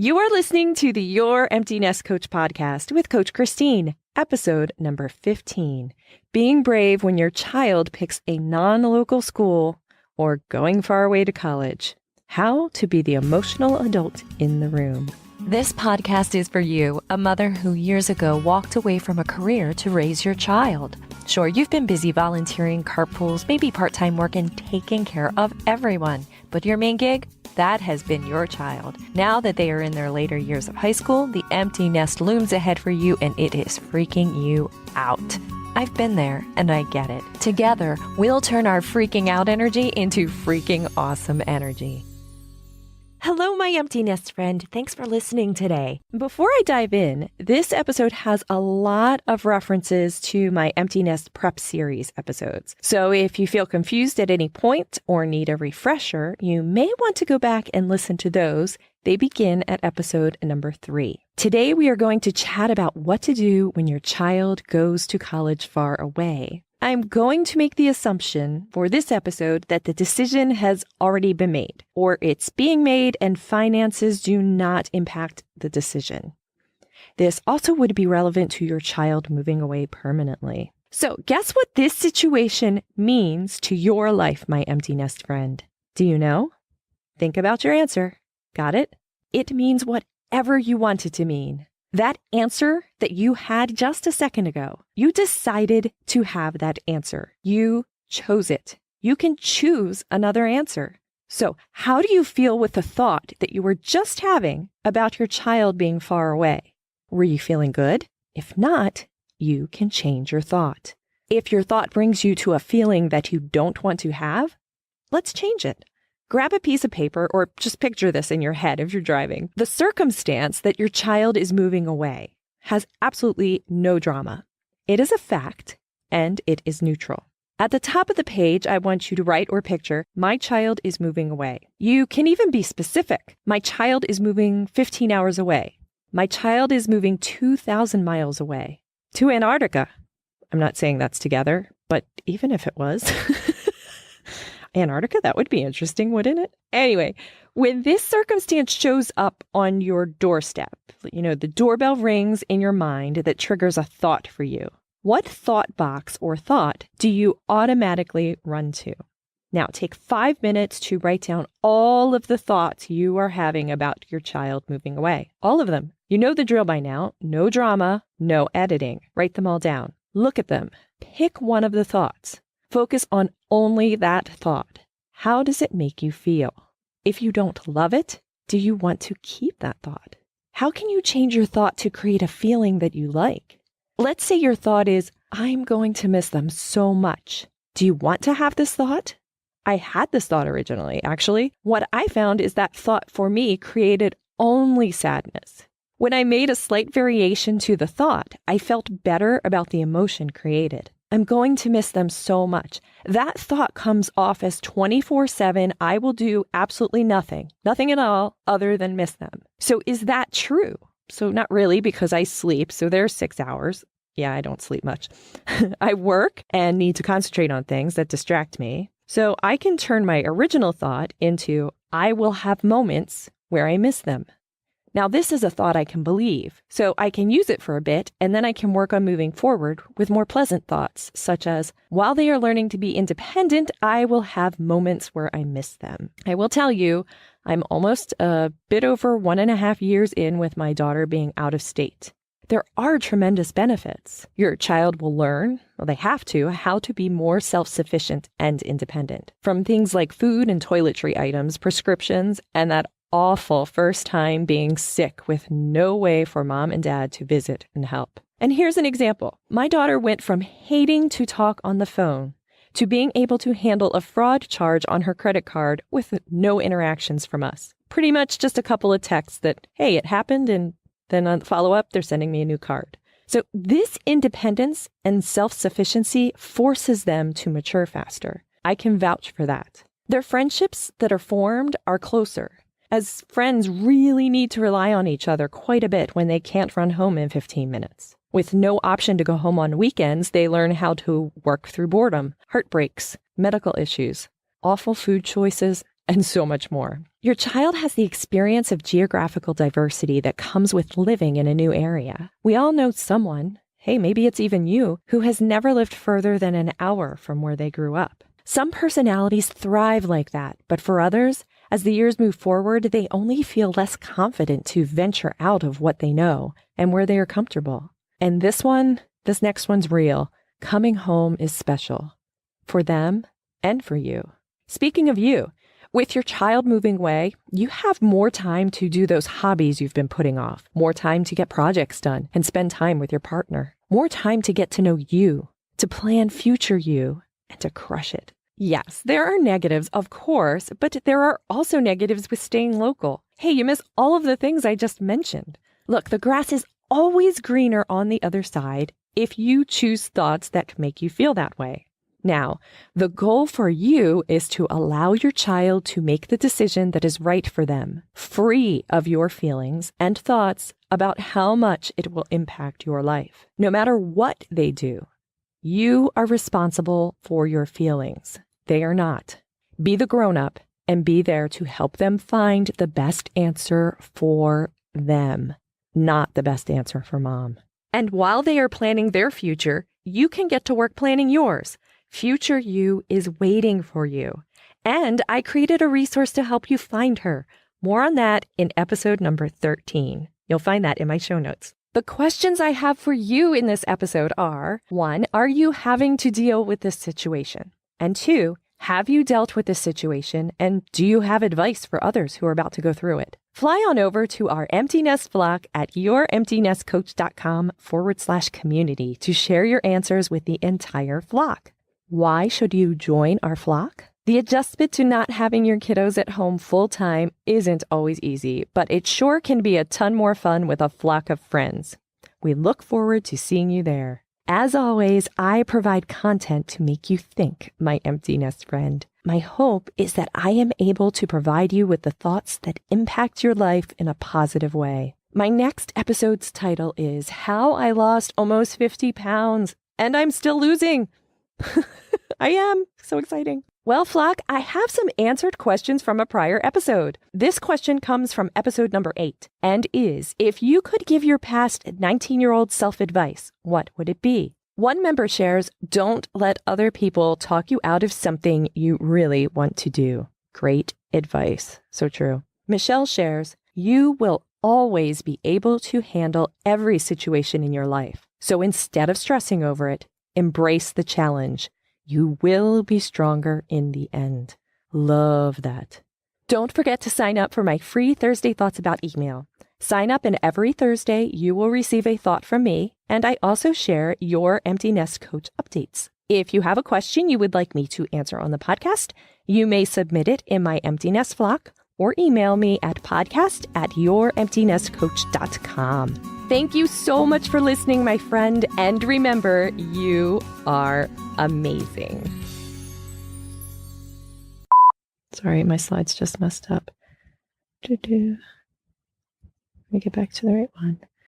You are listening to the Your Empty Nest Coach podcast with Coach Christine, episode number 15. Being brave when your child picks a non-local school or going far away to college. How to be the emotional adult in the room. This podcast is for you, a mother who years ago walked away from a career to raise your child. Sure, you've been busy volunteering, carpools, maybe part-time work, and taking care of everyone. But your main gig? That has been your child. Now that they are in their later years of high school, the empty nest looms ahead for you and it is freaking you out. I've been there and I get it. Together, we'll turn our freaking out energy into freaking awesome energy. Hello, my empty nest friend. Thanks for listening today. Before I dive in, this episode has a lot of references to my empty nest prep series episodes. So if you feel confused at any point or need a refresher, you may want to go back and listen to those. They begin at episode number 3. Today, we are going to chat about what to do when your child goes to college far away. I'm going to make the assumption for this episode that the decision has already been made, or it's being made and finances do not impact the decision. This also would be relevant to your child moving away permanently. So guess what this situation means to your life, my empty nest friend? Do you know? Think about your answer. Got it? It means whatever you want it to mean. That answer that you had just a second ago, you decided to have that answer. You chose it. You can choose another answer. So how do you feel with the thought that you were just having about your child being far away? Were you feeling good? If not, you can change your thought. If your thought brings you to a feeling that you don't want to have, let's change it. Grab a piece of paper or just picture this in your head if you're driving. The circumstance that your child is moving away has absolutely no drama. It is a fact and it is neutral. At the top of the page, I want you to write or picture, my child is moving away. You can even be specific. My child is moving 15 hours away. My child is moving 2,000 miles away to Antarctica. I'm not saying that's together, but even if it was... Antarctica, that would be interesting, wouldn't it? Anyway, when this circumstance shows up on your doorstep, the doorbell rings in your mind that triggers a thought for you. What thought box or thought do you automatically run to? Now, take 5 minutes to write down all of the thoughts you are having about your child moving away. All of them. You know the drill by now. No drama, no editing. Write them all down. Look at them. Pick one of the thoughts. Focus on only that thought. How does it make you feel? If you don't love it, do you want to keep that thought? How can you change your thought to create a feeling that you like? Let's say your thought is, I'm going to miss them so much. Do you want to have this thought? I had this thought originally, actually. What I found is that thought for me created only sadness. When I made a slight variation to the thought, I felt better about the emotion created. I'm going to miss them so much. That thought comes off as 24/7. I will do absolutely nothing at all other than miss them. So is that true? So not really, because I sleep. So there's 6 hours. Yeah, I don't sleep much. I work and need to concentrate on things that distract me. So I can turn my original thought into, I will have moments where I miss them. Now, this is a thought I can believe, so I can use it for a bit, and then I can work on moving forward with more pleasant thoughts, such as, while they are learning to be independent, I will have moments where I miss them. I will tell you, I'm almost a bit over 1.5 years in with my daughter being out of state. There are tremendous benefits. Your child will learn, well, they have to, how to be more self-sufficient and independent. From things like food and toiletry items, prescriptions, and that awful first time being sick with no way for mom and dad to visit and help. And here's an example. My daughter went from hating to talk on the phone to being able to handle a fraud charge on her credit card with no interactions from us. Pretty much just a couple of texts that, hey, it happened, and then on follow-up, they're sending me a new card. So this independence and self-sufficiency forces them to mature faster. I can vouch for that. Their friendships that are formed are closer, as friends really need to rely on each other quite a bit when they can't run home in 15 minutes. With no option to go home on weekends, they learn how to work through boredom, heartbreaks, medical issues, awful food choices, and so much more. Your child has the experience of geographical diversity that comes with living in a new area. We all know someone, hey, maybe it's even you, who has never lived further than an hour from where they grew up. Some personalities thrive like that, but for others, as the years move forward, they only feel less confident to venture out of what they know and where they are comfortable. And this next one's real. Coming home is special for them and for you. Speaking of you, with your child moving away, you have more time to do those hobbies you've been putting off, more time to get projects done and spend time with your partner, more time to get to know you, to plan future you, and to crush it. Yes, there are negatives, of course, but there are also negatives with staying local. Hey, you miss all of the things I just mentioned. Look, the grass is always greener on the other side if you choose thoughts that make you feel that way. Now, the goal for you is to allow your child to make the decision that is right for them, free of your feelings and thoughts about how much it will impact your life. No matter what they do, you are responsible for your feelings. They are not. Be the grown-up and be there to help them find the best answer for them, not the best answer for mom. And while they are planning their future, you can get to work planning yours. Future you is waiting for you. And I created a resource to help you find her. More on that in episode number 13. You'll find that in my show notes. The questions I have for you in this episode are, 1, are you having to deal with this situation? And 2, have you dealt with this situation and do you have advice for others who are about to go through it? Fly on over to our Empty Nest flock at youremptynestcoach.com/community to share your answers with the entire flock. Why should you join our flock? The adjustment to not having your kiddos at home full time isn't always easy, but it sure can be a ton more fun with a flock of friends. We look forward to seeing you there. As always, I provide content to make you think, my empty nest friend. My hope is that I am able to provide you with the thoughts that impact your life in a positive way. My next episode's title is How I Lost Almost 50 Pounds and I'm Still Losing. I am. So exciting. Well, flock, I have some answered questions from a prior episode. This question comes from episode number 8 and is, if you could give your past 19-year-old self advice, what would it be? One member shares, don't let other people talk you out of something you really want to do. Great advice. So true. Michelle shares, you will always be able to handle every situation in your life. So instead of stressing over it, embrace the challenge. You will be stronger in the end. Love that. Don't forget to sign up for my free Thursday Thoughts About email. Sign up and every Thursday you will receive a thought from me, and I also share your Empty Nest Coach updates. If you have a question you would like me to answer on the podcast, you may submit it in my Empty Nest flock or email me at podcast@youremptynestcoach.com. Thank you so much for listening, my friend. And remember, you are amazing. Sorry, my slides just messed up. Let me get back to the right one.